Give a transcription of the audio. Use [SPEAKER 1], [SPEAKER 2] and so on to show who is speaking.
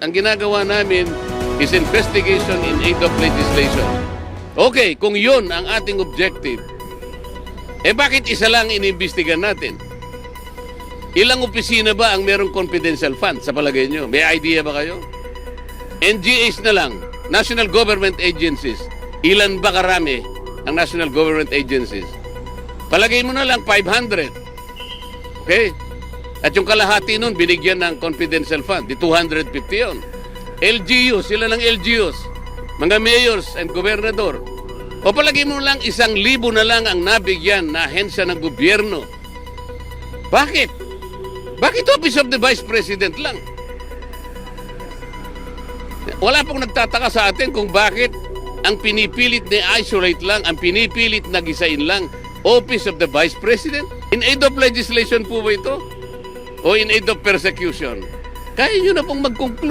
[SPEAKER 1] Ang ginagawa namin is investigation in aid of legislation. Okay, kung yun ang ating objective, bakit isa lang inimbestigan natin? Ilang opisina ba ang merong confidential fund sa palagay nyo? May idea ba kayo? NGAs na lang, National Government Agencies. Ilan ba karami ang National Government Agencies? Palagay mo na lang 500. Okay? At yung kalahati nun, binigyan ng confidential fund. Di 250 yun. LGUs, sila ng LGUs. Mga mayors and gobernador. O palagay mo lang 1,000 na lang ang nabigyan na ahensya ng gobyerno. Bakit? Bakit Office of the Vice President lang? Wala pong nagtataka sa atin kung bakit ang pinipilit na isolate lang, ang pinipilit na gisain lang, Office of the Vice President? In aid of legislation po ba ito? O in aid of persecution? Kaya nyo na pong mag-conclude.